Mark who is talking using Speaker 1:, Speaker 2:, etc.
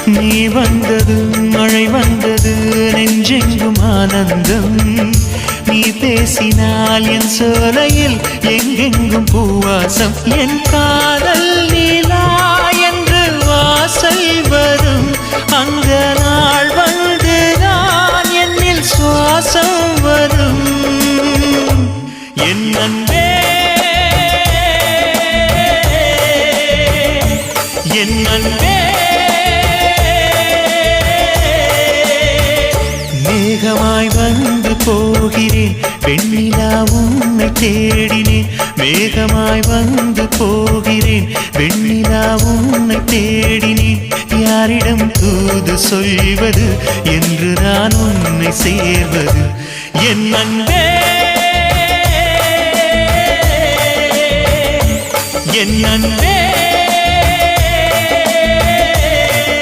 Speaker 1: நீ வந்தது மழை வந்தது நெஞ்செங்கும் ஆனந்தம் நீ பேசினால் என் சோலையில் எங்கெங்கும் பூவாசம் என் காதல் நீலா என்று வாசல் வரும் அந்த நாள் வந்து நான் என்னில் சுவாசம் வரும் என் அன்பே என் அன்பே மேகமாய் வந்து போகிறேன் வெண்ணிலா உன்னை தேடினேன் மேகமாய் வந்து போகிறேன் வெண்ணிலா உன்னை தேடினேன் யாரிடம் தூது சொல்வது என்று நான் உன்னை சேர்வது என் அன்பே என் அன்பே